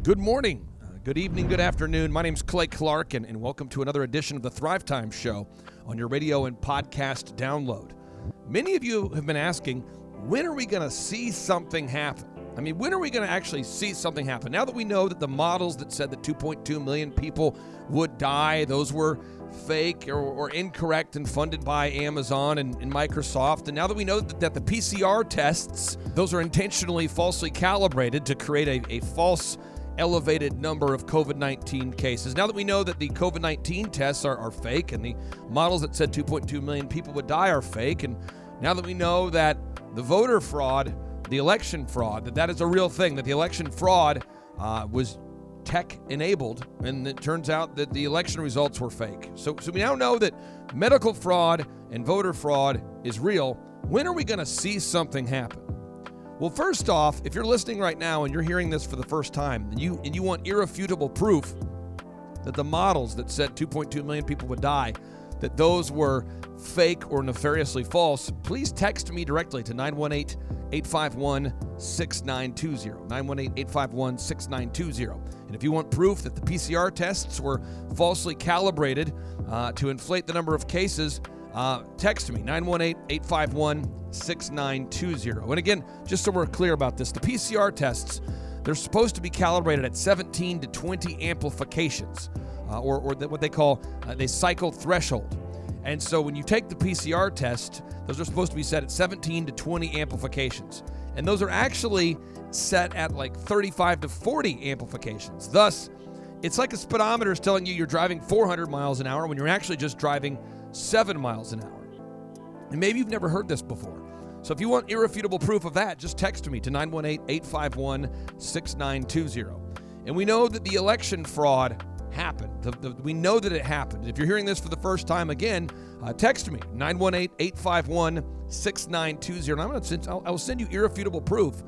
Good morning, good evening, good afternoon. My name's Clay Clark, and welcome to another edition of the Thrive Time Show on your radio and podcast download. Many of you have been asking, when are we going to see something happen? I mean, when are we going to actually see something happen? Now that we know that the models that said that 2.2 million people would die, those were fake or incorrect and funded by Amazon and Microsoft. And now that we know that the PCR tests, those are intentionally falsely calibrated to create a false elevated number of COVID-19 cases. Now that we know that the COVID-19 tests are fake and the models that said 2.2 million people would die are fake, and now that we know that the voter fraud, the election fraud, that is a real thing, that the election fraud was tech-enabled, and it turns out that the election results were fake. So we now know that medical fraud and voter fraud is real. When are we going to see something happen? Well, first off, if you're listening right now and you're hearing this for the first time, and you want irrefutable proof that the models that said 2.2 million people would die, that those were fake or nefariously false, please text me directly to 918-851-6920, 918-851-6920. And if you want proof that the PCR tests were falsely calibrated to inflate the number of cases, text me, 918-851-6920. And again, just so we're clear about this, the PCR tests, they're supposed to be calibrated at 17 to 20 amplifications, or what they call the cycle threshold. And so when you take the PCR test, those are supposed to be set at 17 to 20 amplifications. And those are actually set at like 35 to 40 amplifications. Thus, it's like a speedometer is telling you you're driving 400 miles an hour when you're actually just driving 7 miles an hour. And maybe you've never heard this before. So if you want irrefutable proof of that, just text me to 918-851-6920. And we know that the election fraud happened. We know that it happened. If you're hearing this for the first time again, text me, 918-851-6920. And I will send you irrefutable proof.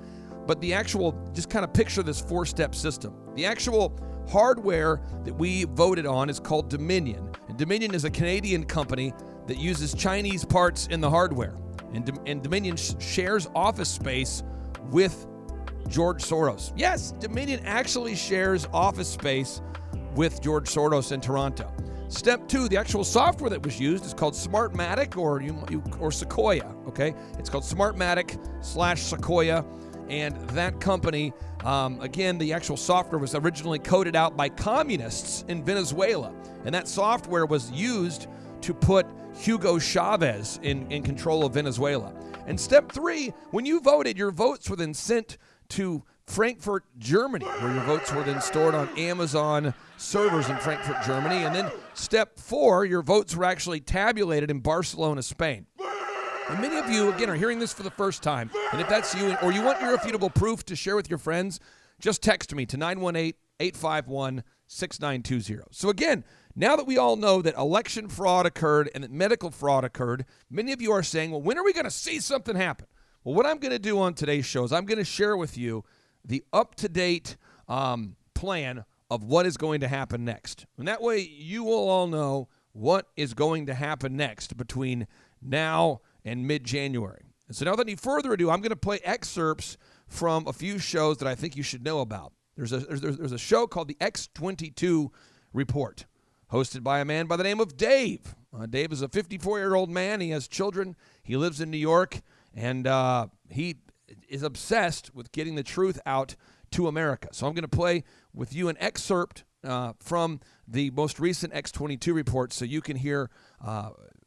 But the actual, just kind of picture this four-step system. The actual hardware that we voted on is called Dominion. And Dominion is a Canadian company that uses Chinese parts in the hardware. And Dominion shares office space with George Soros. Yes, Dominion actually shares office space with George Soros in Toronto. Step 2, the actual software that was used is called Smartmatic or Sequoia, okay? It's called Smartmatic/Sequoia. And that company, again, the actual software was originally coded out by communists in Venezuela. And that software was used to put Hugo Chavez in control of Venezuela. And step 3, when you voted, your votes were then sent to Frankfurt, Germany, where your votes were then stored on Amazon servers in Frankfurt, Germany. And then step 4, your votes were actually tabulated in Barcelona, Spain. And many of you, again, are hearing this for the first time. And if that's you, or you want irrefutable proof to share with your friends, just text me to 918-851-6920. So again, now that we all know that election fraud occurred and that medical fraud occurred, many of you are saying, well, when are we going to see something happen? Well, what I'm going to do on today's show is I'm going to share with you the up-to-date plan of what is going to happen next. And that way you will all know what is going to happen next between now and mid-January. And so now, without any further ado, I'm going to play excerpts from a few shows that I think you should know about. There's a show called the X22 Report, hosted by a man by the name of Dave. Dave is a 54-year-old man. He has children. He lives in New York, and he is obsessed with getting the truth out to America. So I'm going to play with you an excerpt from the most recent X22 report so you can hear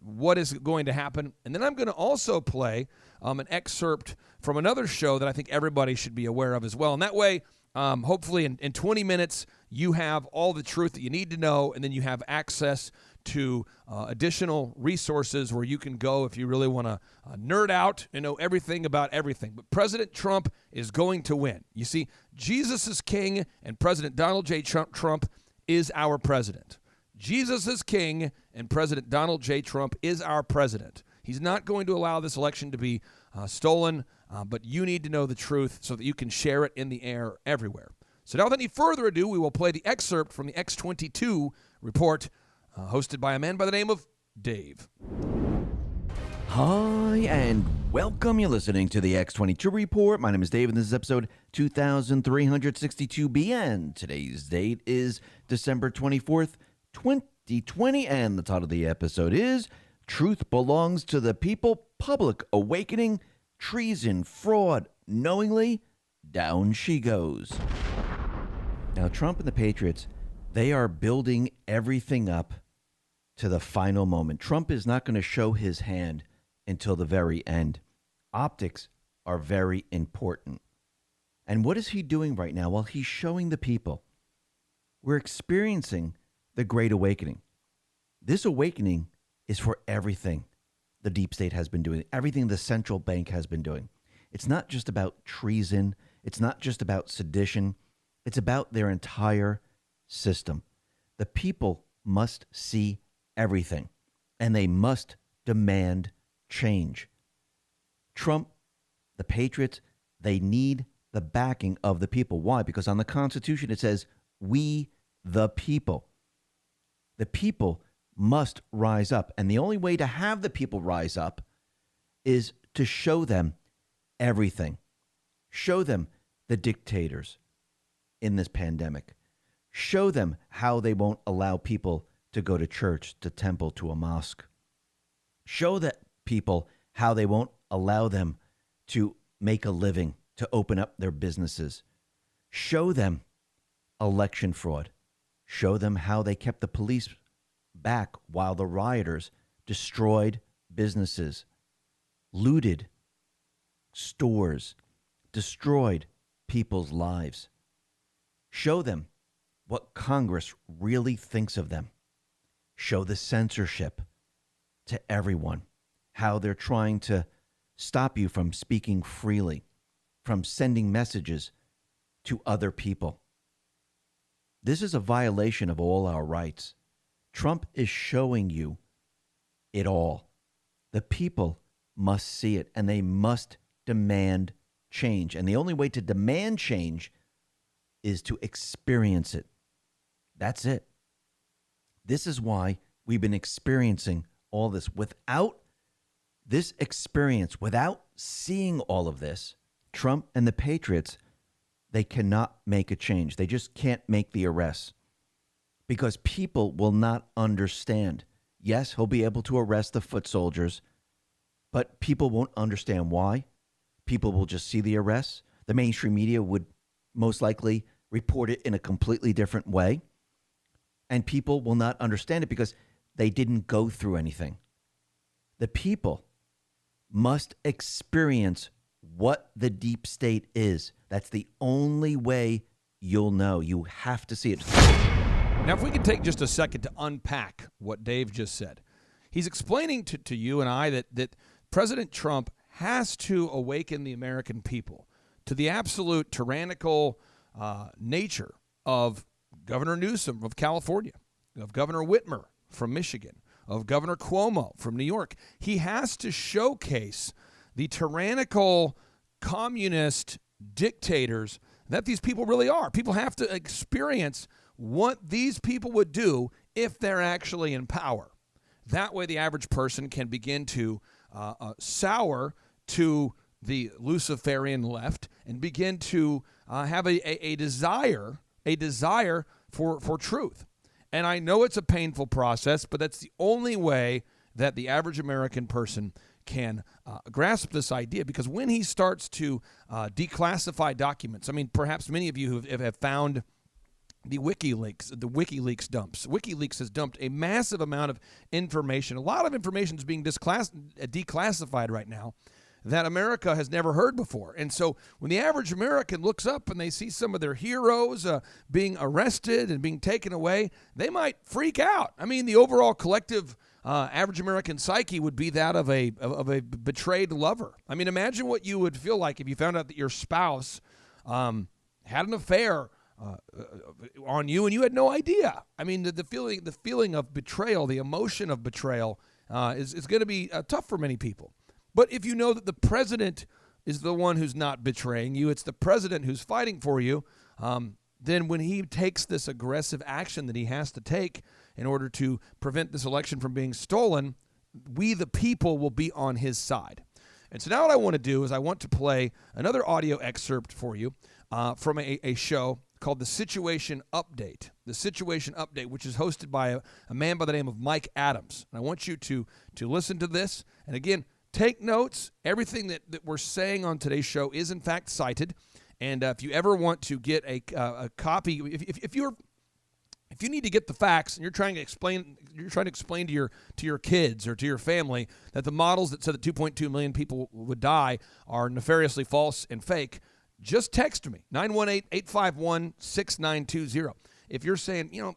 what is going to happen. And then I'm going to also play an excerpt from another show that I think everybody should be aware of as well. And that way, hopefully in 20 minutes, you have all the truth that you need to know, and then you have access to additional resources where you can go if you really want to nerd out and know everything about everything. But President Trump is going to win. You see, Jesus is king, and President Donald J. Trump is our president. Jesus is king, and President Donald J. Trump is our president. He's not going to allow this election to be stolen, but you need to know the truth so that you can share it in the air everywhere. So now, without any further ado, we will play the excerpt from the X22 report, hosted by a man by the name of Dave. Hi, and welcome. You're listening to the X22 Report. My name is Dave, and this is episode 2362B, and today's date is December 24th, 2020, and the title of the episode is Truth Belongs to the People, Public Awakening, Treason, Fraud, Knowingly, Down She Goes. Now, Trump and the Patriots, they are building everything up to the final moment. Trump is not going to show his hand until the very end. Optics are very important. And what is he doing right now? Well, he's showing the people we're experiencing the Great Awakening. This awakening is for everything the deep state has been doing, everything the central bank has been doing. It's not just about treason. It's not just about sedition. It's about their entire system. The people must see everything, and they must demand change. Trump, the Patriots, they need the backing of the people. Why? Because on the Constitution it says, we the people. The people must rise up. And the only way to have the people rise up is to show them everything. Show them the dictators in this pandemic. Show them how they won't allow people to go to church, to temple, to a mosque. Show that people how they won't allow them to make a living, to open up their businesses. Show them election fraud. Show them how they kept the police back while the rioters destroyed businesses, looted stores, destroyed people's lives. Show them what Congress really thinks of them. Show the censorship to everyone, how they're trying to stop you from speaking freely, from sending messages to other people. This is a violation of all our rights. Trump is showing you it all. The people must see it, and they must demand change. And the only way to demand change is to experience it. That's it. This is why we've been experiencing all this. Without this experience, without seeing all of this, Trump and the Patriots, they cannot make a change. They just can't make the arrests because people will not understand. Yes, he'll be able to arrest the foot soldiers, but people won't understand why. People will just see the arrests. The mainstream media would most likely report it in a completely different way. And people will not understand it because they didn't go through anything. The people must experience what the deep state is. That's the only way you'll know. You have to see it. Now, if we can take just a second to unpack what Dave just said. He's explaining to you and I that President Trump has to awaken the American people to the absolute tyrannical nature of Governor Newsom of California, of Governor Whitmer from Michigan, of Governor Cuomo from New York. He has to showcase the tyrannical communist dictators that these people really are. People have to experience what these people would do if they're actually in power. That way the average person can begin to sour to the Luciferian left and begin to have a desire for truth. And I know it's a painful process, but that's the only way that the average American person can grasp this idea. Because when he starts to declassify documents, I mean, perhaps many of you have found the WikiLeaks dumps. WikiLeaks has dumped a massive amount of information. A lot of information is being declassified right now that America has never heard before. And so when the average American looks up and they see some of their heroes being arrested and being taken away, they might freak out. I mean, the overall collective average American psyche would be that of a betrayed lover. I mean, imagine what you would feel like if you found out that your spouse had an affair on you and you had no idea. I mean, the feeling of betrayal, the emotion of betrayal is going to be tough for many people. But if you know that the president is the one who's not betraying you, it's the president who's fighting for you, then when he takes this aggressive action that he has to take in order to prevent this election from being stolen, we the people will be on his side. And so now what I want to do is I want to play another audio excerpt for you from a show called The Situation Update. The Situation Update, which is hosted by a man by the name of Mike Adams. And I want you to listen to this. And again, take notes. Everything that we're saying on today's show is in fact cited. And if you ever want to get a copy, if you need to get the facts and you're trying to explain to your kids or to your family that the models that said that 2.2 million people would die are nefariously false and fake, just text me, 918-851-6920. If you're saying,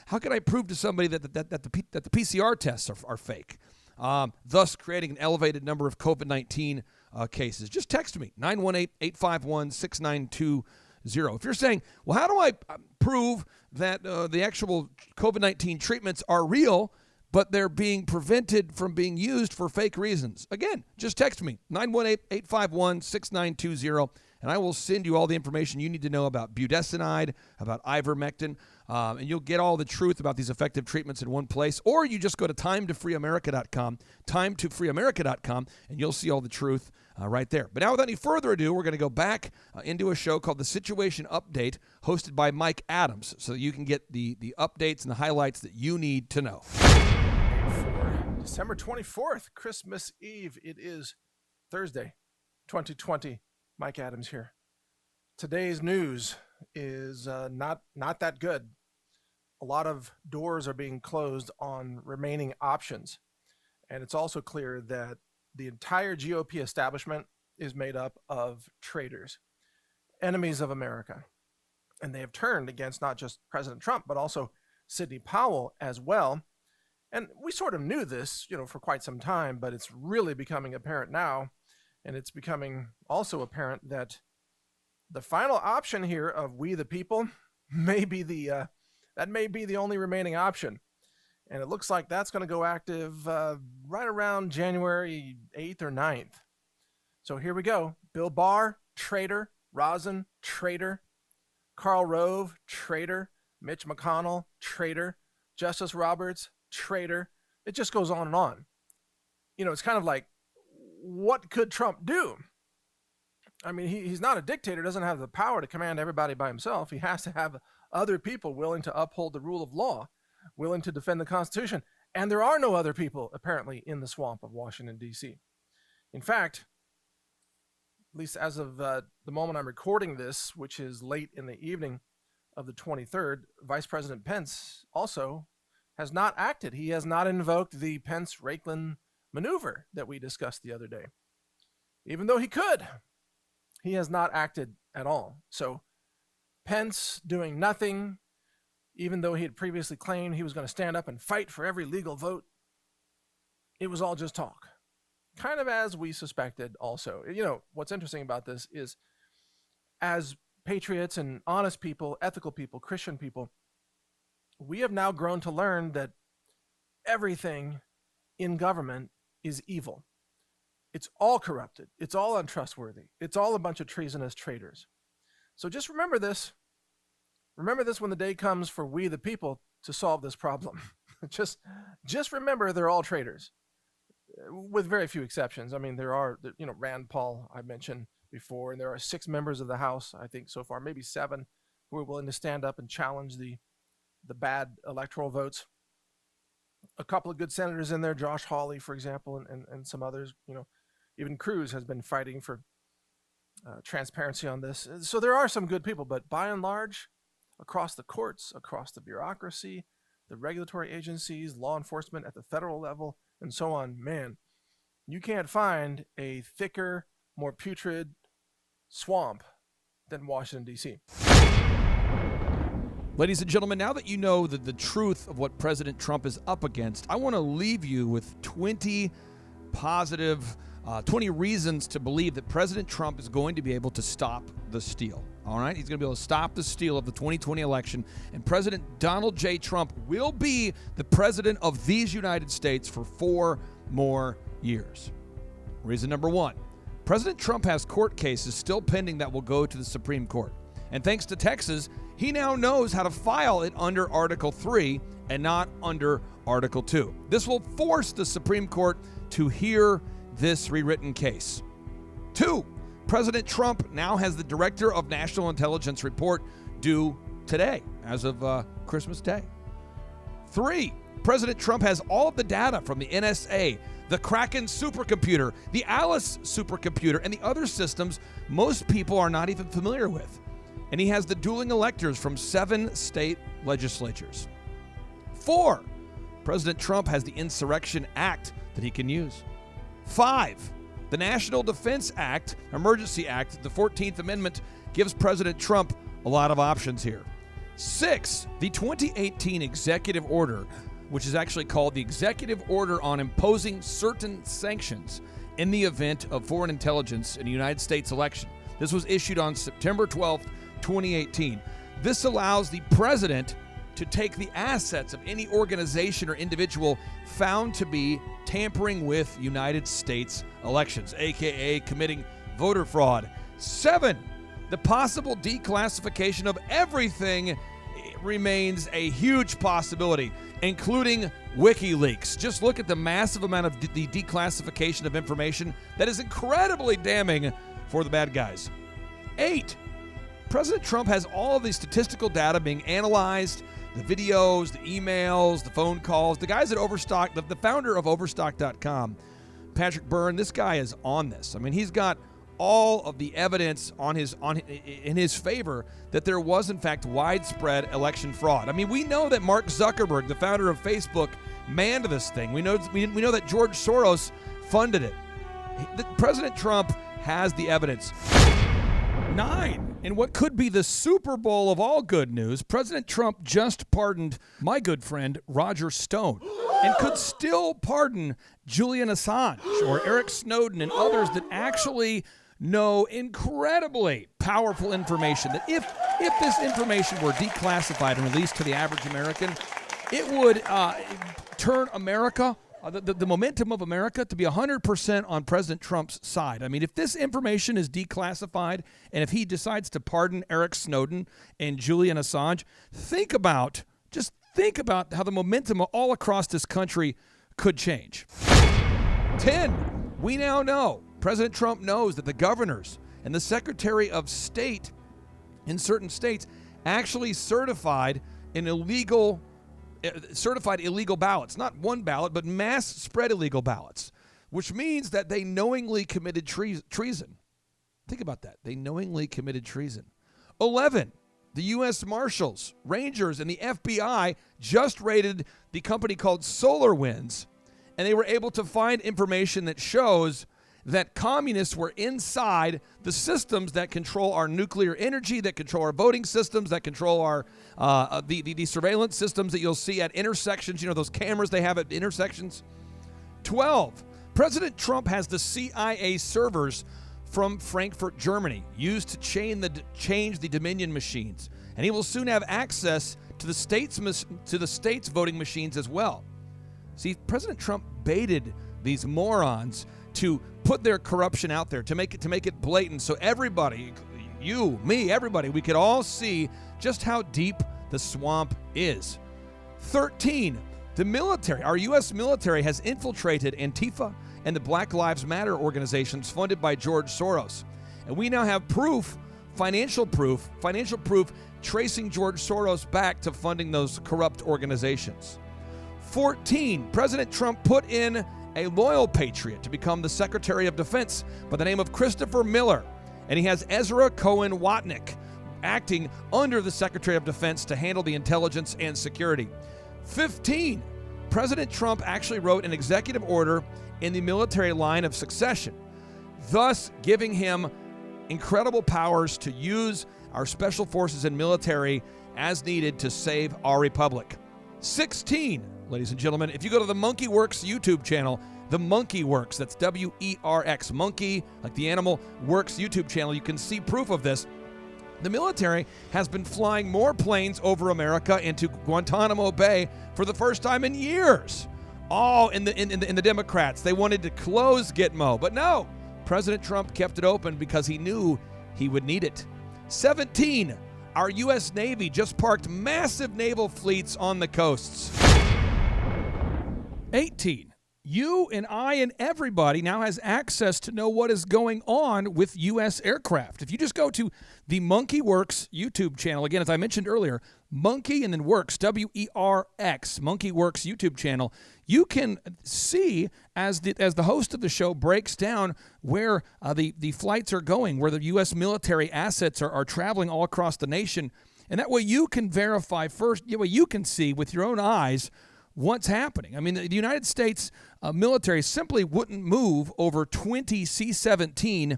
how can I prove to somebody that the PCR tests are fake, thus creating an elevated number of COVID-19 cases, just text me, 918-851-6920. If you're saying, well, how do I prove that the actual COVID-19 treatments are real, but they're being prevented from being used for fake reasons? Again, just text me, 918-851-6920, and I will send you all the information you need to know about budesonide, about ivermectin, and you'll get all the truth about these effective treatments in one place. Or you just go to timetofreeamerica.com, timetofreeamerica.com, and you'll see all the truth right there. But now, without any further ado, we're going to go back into a show called The Situation Update, hosted by Mike Adams, so that you can get the updates and the highlights that you need to know. For December 24th, Christmas Eve, it is Thursday, 2020. Mike Adams here. Today's news is not that good. A lot of doors are being closed on remaining options. And it's also clear that the entire GOP establishment is made up of traitors, enemies of America. And they have turned against not just President Trump, but also Sidney Powell as well. And we sort of knew this, for quite some time, but it's really becoming apparent now. And it's becoming also apparent that the final option here of we the people may be the only remaining option. And it looks like that's going to go active right around January 8th or 9th. So here we go. Bill Barr, traitor. Rosen, traitor. Karl Rove, traitor. Mitch McConnell, traitor. Justice Roberts, traitor. It just goes on and on. It's kind of like, what could Trump do? I mean, he's not a dictator, doesn't have the power to command everybody by himself. He has to have other people willing to uphold the rule of law, willing to defend the Constitution. And there are no other people, apparently, in the swamp of Washington, D.C. In fact, at least as of the moment I'm recording this, which is late in the evening of the 23rd, Vice President Pence also has not acted. He has not invoked the Pence-Raiklan maneuver that we discussed the other day. Even though he could, he has not acted at all. So Pence doing nothing, even though he had previously claimed he was going to stand up and fight for every legal vote. It was all just talk. Kind of as we suspected also. What's interesting about this is, as patriots and honest people, ethical people, Christian people, we have now grown to learn that everything in government is evil. It's all corrupted. It's all untrustworthy. It's all a bunch of treasonous traitors. So just remember this. Remember this when the day comes for we the people to solve this problem. just remember they're all traitors, with very few exceptions. I mean, there are, Rand Paul I mentioned before, and there are 6 members of the House, I think so far, maybe 7, who are willing to stand up and challenge the bad electoral votes. A couple of good senators in there, Josh Hawley, for example, and some others. Even Cruz has been fighting for transparency on this. So there are some good people, but by and large, across the courts, across the bureaucracy, the regulatory agencies, law enforcement at the federal level, and so on, man, you can't find a thicker, more putrid swamp than Washington, D.C. Ladies and gentlemen, now that you know the truth of what President Trump is up against, I want to leave you with 20 reasons to believe that President Trump is going to be able to stop the steal. All right? He's going to be able to stop the steal of the 2020 election, and President Donald J. Trump will be the president of these United States for 4 more years. Reason number 1, President Trump has court cases still pending that will go to the Supreme Court. And thanks to Texas, he now knows how to file it under Article 3 and not under Article 2. This will force the Supreme Court to hear this rewritten case. 2. President Trump now has the Director of National Intelligence report due today, as of Christmas Day. 3. President Trump has all of the data from the NSA, the Kraken supercomputer, the Alice supercomputer, and the other systems most people are not even familiar with. And he has the dueling electors from 7 state legislatures. 4. President Trump has the Insurrection Act that he can use. 5. The National Defense Act, Emergency Act, the 14th Amendment, gives President Trump a lot of options here. 6. The 2018 executive order, which is actually called the Executive Order on Imposing Certain Sanctions in the Event of Foreign Intelligence in a United States Election. This was issued on September 12th, 2018. This allows the president to take the assets of any organization or individual found to be tampering with United States elections, aka committing voter fraud. 7. The possible declassification of everything remains a huge possibility, including WikiLeaks. Just look at the massive amount of the declassification of information that is incredibly damning for the bad guys. 8. President Trump has all of the statistical data being analyzed, the videos, the emails, the phone calls. The guys at Overstock, the founder of Overstock.com, Patrick Byrne, this guy is on this. I mean, he's got all of the evidence in his favor that there was, in fact, widespread election fraud. I mean, we know that Mark Zuckerberg, the founder of Facebook, manned this thing. We know that George Soros funded it. President Trump has the evidence. 9. In what could be the Super Bowl of all good news, President Trump just pardoned my good friend Roger Stone and could still pardon Julian Assange or Eric Snowden and others that actually know incredibly powerful information that if this information were declassified and released to the average American, it would turn America, the momentum of America, to be 100% on President Trump's side. I mean, if this information is declassified and if he decides to pardon Eric Snowden and Julian Assange, think about how the momentum all across this country could change. 10. We now know, President Trump knows that the governors and the Secretary of State in certain states actually certified illegal ballots. Not one ballot, but mass spread illegal ballots, which means that they knowingly committed treason. Think about that. They knowingly committed treason. 11. The U.S. Marshals, Rangers, and the FBI just raided the company called SolarWinds, and they were able to find information that shows that communists were inside the systems that control our nuclear energy, that control our voting systems, that control our the surveillance systems that you'll see at intersections, those cameras they have at intersections. 12. President Trump has the CIA servers from Frankfurt, Germany, used to change the Dominion machines, and he will soon have access to the state's voting machines as well. See, President Trump baited these morons to put their corruption out there, to make it blatant, so everybody, you, me, everybody, we could all see just how deep the swamp is. 13. The military, our U.S. military, has infiltrated Antifa and the Black Lives Matter organizations funded by George Soros. And we now have financial proof tracing George Soros back to funding those corrupt organizations. 14. President Trump put in a loyal patriot to become the Secretary of Defense by the name of Christopher Miller. And he has Ezra Cohen Watnick acting under the Secretary of Defense to handle the intelligence and security. 15. President Trump actually wrote an executive order in the military line of succession, thus giving him incredible powers to use our special forces and military as needed to save our republic. 16. Ladies and gentlemen, if you go to the Monkey Works YouTube channel, the Monkey Works, that's W-E-R-X, Monkey, like the animal, Works YouTube channel, you can see proof of this. The military has been flying more planes over America into Guantanamo Bay for the first time in years. All in the Democrats. They wanted to close Gitmo, but no. President Trump kept it open because he knew he would need it. 17. Our U.S. Navy just parked massive naval fleets on the coasts. 18. You and I and everybody now has access to know what is going on with U.S. aircraft. If you just go to the Monkey Works YouTube channel, again, as I mentioned earlier, Monkey and then Works, W-E-R-X, Monkey Works YouTube channel, you can see as the host of the show breaks down where the flights are going, where the U.S. military assets are traveling all across the nation. And that way you can verify first, that way you can see with your own eyes what's happening. I mean, the United States military simply wouldn't move over 20 C-17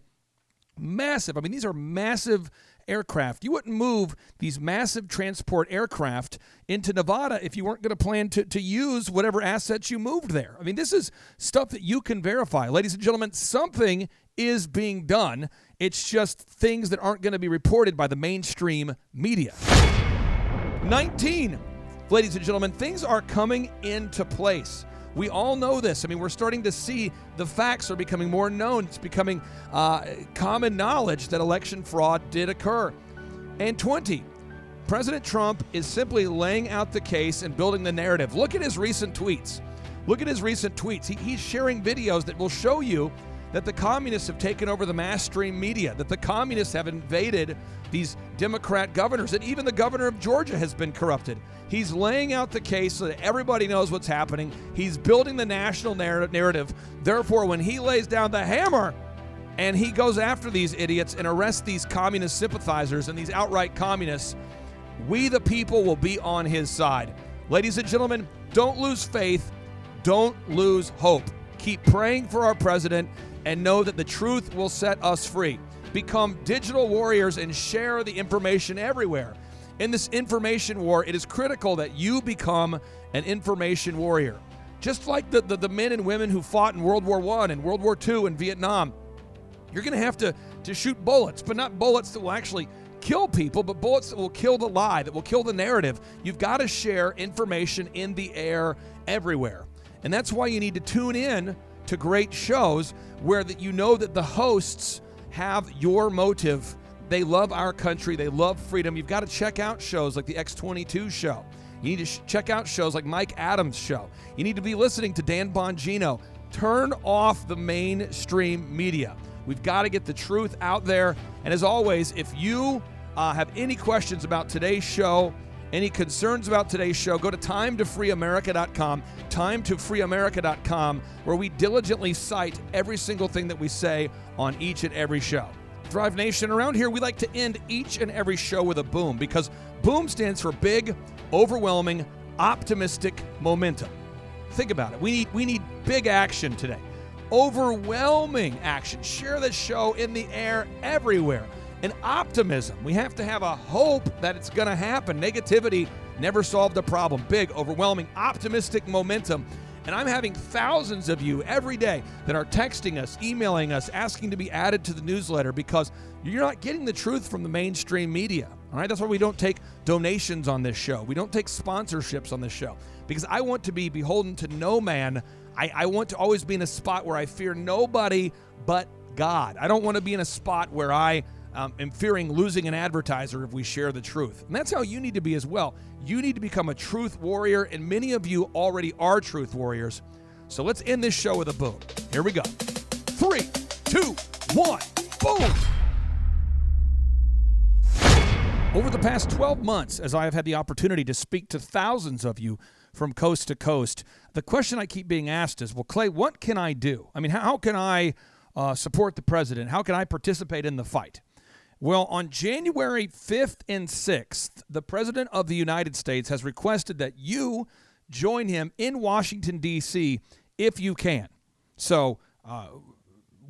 massive. I mean, these are massive aircraft. You wouldn't move these massive transport aircraft into Nevada if you weren't going to plan to use whatever assets you moved there. I mean, this is stuff that you can verify. Ladies and gentlemen, something is being done. It's just things that aren't going to be reported by the mainstream media. 19. Ladies and gentlemen, things are coming into place. We all know this. I mean, we're starting to see the facts are becoming more known. It's becoming common knowledge that election fraud did occur. And 20, President Trump is simply laying out the case and building the narrative. Look at his recent tweets. He's sharing videos that will show you that the communists have taken over the mass stream media, that the communists have invaded these Democrat governors, and even the governor of Georgia has been corrupted. He's laying out the case so that everybody knows what's happening. He's building the national narrative. Therefore, when he lays down the hammer and he goes after these idiots and arrests these communist sympathizers and these outright communists, we the people will be on his side. Ladies and gentlemen, don't lose faith. Don't lose hope. Keep praying for our president and know that the truth will set us free. Become digital warriors and share the information everywhere. In this information war, it is critical that you become an information warrior. Just like the men and women who fought in World War I and World War II and Vietnam, you're going to have to shoot bullets, but not bullets that will actually kill people, but bullets that will kill the lie, that will kill the narrative. You've got to share information in the air everywhere. And that's why you need to tune in to great shows where that you know that the hosts have your motive. They love our country. They love freedom. You've got to check out shows like the X22 show. You need to check out shows like Mike Adams' show. You need to be listening to Dan Bongino. Turn off the mainstream media. We've got to get the truth out there. And as always, if you have any questions about today's show, any concerns about today's show, go to timetofreeamerica.com, timetofreeamerica.com, where we diligently cite every single thing that we say on each and every show. Thrive Nation, around here we like to end each and every show with a boom, because boom stands for big, overwhelming, optimistic momentum. Think about it. We need big action today. Overwhelming action. Share the show in the air everywhere. And optimism. We have to have a hope that it's going to happen. Negativity never solved a problem. Big, overwhelming, optimistic momentum. And I'm having thousands of you every day that are texting us, emailing us, asking to be added to the newsletter because you're not getting the truth from the mainstream media. All right, that's why we don't take donations on this show. We don't take sponsorships on this show because I want to be beholden to no man. I want to always be in a spot where I fear nobody but God. I don't want to be in a spot where I am fearing losing an advertiser if we share the truth. And that's how you need to be as well. You need to become a truth warrior, and many of you already are truth warriors. So let's end this show with a boom. Here we go. 3, 2, 1, boom! Over the past 12 months, as I have had the opportunity to speak to thousands of you from coast to coast, the question I keep being asked is, well, Clay, what can I do? I mean, how can I support the president? How can I participate in the fight? Well, on January 5th and 6th, the President of the United States has requested that you join him in Washington, D.C., if you can. So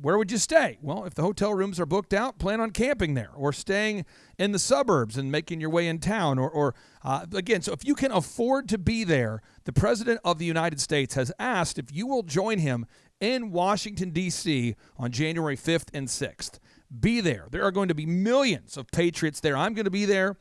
where would you stay? Well, if the hotel rooms are booked out, plan on camping there or staying in the suburbs and making your way in town. Or again, so if you can afford to be there, the President of the United States has asked if you will join him in Washington, D.C. on January 5th and 6th. Be there. There are going to be millions of patriots there. I'm going to be there,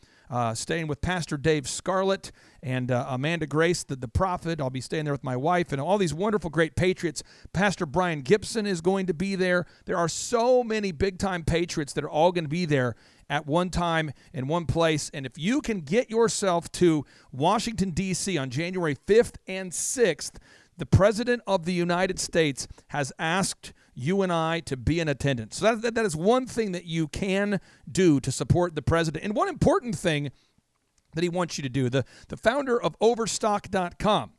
staying with Pastor Dave Scarlett and Amanda Grace, the prophet. I'll be staying there with my wife and all these wonderful, great patriots. Pastor Brian Gibson is going to be there. There are so many big-time patriots that are all going to be there at one time in one place. And if you can get yourself to Washington, D.C. on January 5th and 6th, the President of the United States has asked you and I to be in attendance. So that is one thing that you can do to support the President. And one important thing that he wants you to do, the founder of Overstock.com,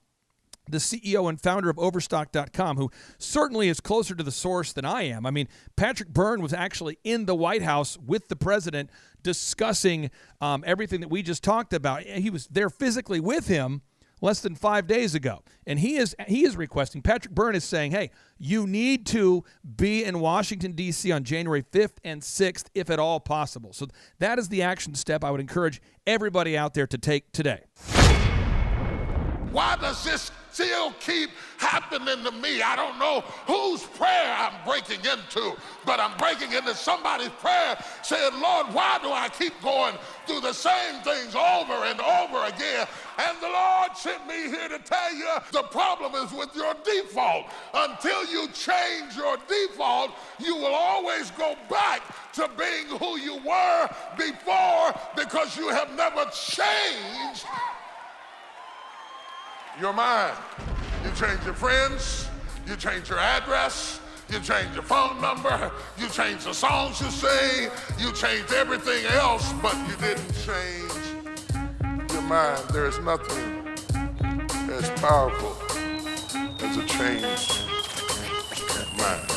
the CEO and founder of Overstock.com, who certainly is closer to the source than I am. I mean, Patrick Byrne was actually in the White House with the president discussing everything that we just talked about. He was there physically with him less than 5 days ago. And he is requesting, Patrick Byrne is saying, hey, you need to be in Washington, D.C. on January 5th and 6th, if at all possible. So that is the action step I would encourage everybody out there to take today. Why does this still keep happening to me? I don't know whose prayer I'm breaking into, but I'm breaking into somebody's prayer saying, Lord, why do I keep going through the same things over and over again? And the Lord sent me here to tell you the problem is with your default. Until you change your default, you will always go back to being who you were before because you have never changed your mind. You change your friends, you change your address, you change your phone number, you change the songs you sing, you change everything else, but you didn't change your mind. There is nothing as powerful as a changed mind.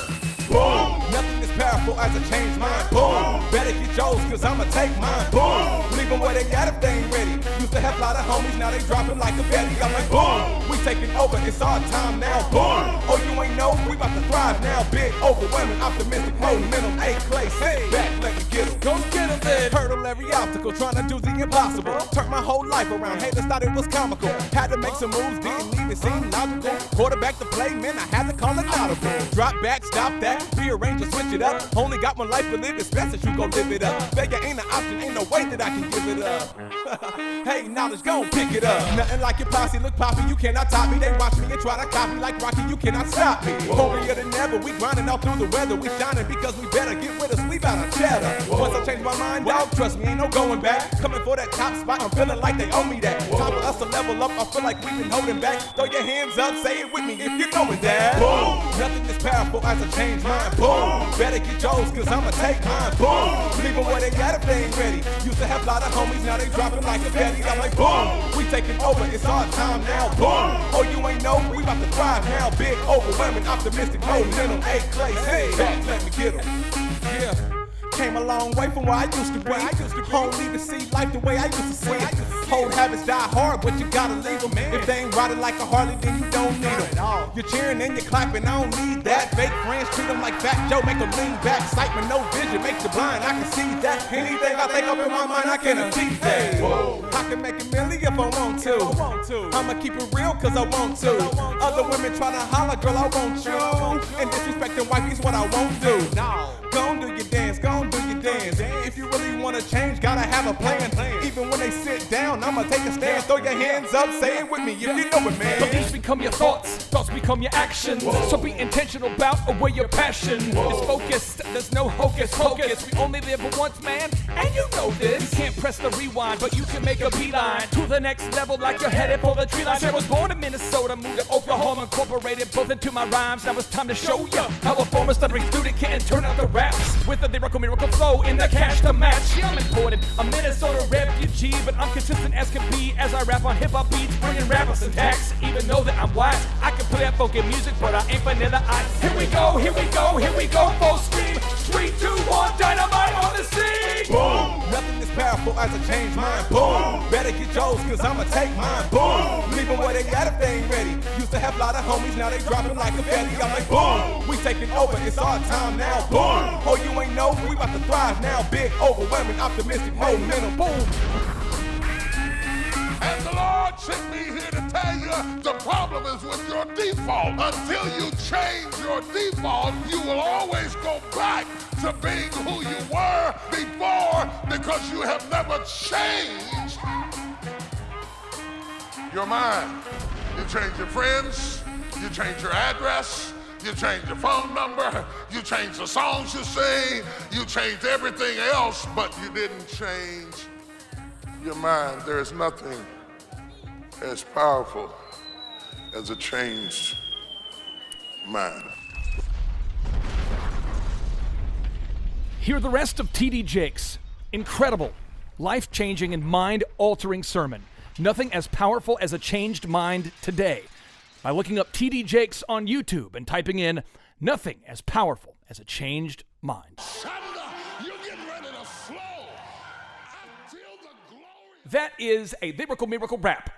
Boom! Nothing as powerful as a changed mind. Boom! Better get yours, cause I'ma take mine. Boom! Leave them where they got if they ain't ready. Used to have a lot of homies, now they dropping like a betty. I'm like, boom! We taking over, it's our time now. Boom! Oh, you ain't know, we about to thrive now. Big, overwhelming, optimistic, momentum. A-Clay, sit back, let me get them. Go get them, then. Hurdle every obstacle, trying to do the impossible. Turned my whole life around, haters thought it was comical. Had to make some moves, didn't even seem logical. Quarterback to play, man, I had to call it audible. Drop back, stop that. Rearrange or switch it up. Only got one life to live, it's best that you gon' live it up. Failure ain't an option, ain't no way that I can give it up. Hey, knowledge, gon' pick it up. Nothing like your posse, look poppy, you cannot top me. They watch me and try to copy like Rocky, you cannot stop me. Hungrier than ever, we grinding all through the weather. We shining because we better get with us, we bout our cheddar. Once I change my mind, dog, trust me, ain't no going back. Coming for that top spot, I'm feeling like they owe me that. Time for us to level up, I feel like we've been holding back. Throw your hands up, say it with me if you know it, Dad. Boom! Nothing as powerful as a changed mind. Boom! Better get yours, cause I'ma take mine. Boom! Leave them where they got if they ain't ready. Used to have a lot of homies, now they dropping like a betty. I'm like, boom! We taking over, it's our time now. Boom! Oh, you ain't know, we about to thrive now. Big, overwhelming, optimistic, momentum. A-Clay, hey, back, let me get them. Yeah. Came a long way from where I used to be. Don't even see life the way I used to see it. Old habits die hard, but you gotta leave them. If they ain't riding like a Harley, then you don't need them. You're cheering and you're clapping, I don't need that. Fake friends treat them like Fat Joe, make them lean back. Excitement, no vision, makes you blind, I can see that. Anything I think up in my mind, I can achieve that. I can make a million if I want to. I'ma keep it real cause I want to. Other women try to holler, girl, I want you. And disrespecting wifey's what I won't do. Gon' do your dance, gon' do your dance. If you really wanna change, gotta have a plan. Even when they sit down, I'ma take a stand. Throw your hands up, say it with me if you know it, man. Beliefs become your thoughts become your actions. So be intentional about where your passion is focused. There's no hocus pocus. We only live once, man, and you know this. You can't press the rewind, but you can make a beeline to the next level like you're headed for the tree line. I was born in Minnesota, moved to Oklahoma, incorporated both into my rhymes. Now it's time to show ya how a former stuttering student can turn out the raps with a lyrical miracle flow in the cash to match. Yeah, I'm important, a Minnesota refugee, but I'm consistent as can be as I rap on hip-hop beats, bringing rappers and tax. Even though that I'm wise, I can play that funky music, but I ain't vanilla ice. Here we go, here we go, here we go, full steam. 3, 2, 1, dynamite on the scene. Boom! Nothing as powerful as a changed mind. Boom! Better get yours, cause I'ma take mine. Boom! Leave them where they got if they ain't ready. Used to have a lot of homies, now they dropping like a betty. I'm like, boom! We taking over, it's our time now. Boom! Oh, you ain't know, we about to thrive now. Big, overwhelming, optimistic, momentum. Boom! And the Lord sent me here to tell you the problem is with your default. Until you change your default, you will always go back to being who you were before because you have never changed your mind. You change your friends, you change your address, you change your phone number, you change the songs you sing, you changed everything else, but you didn't change your mind. There is nothing as powerful as a changed mind. Hear the rest of T.D. Jakes' incredible, life-changing, and mind-altering sermon, Nothing as Powerful as a Changed Mind Today, by looking up T.D. Jakes on YouTube and typing in Nothing as Powerful as a Changed Mind. You're getting ready to flow. I feel the glory. That is a Lyrical Miracle Rap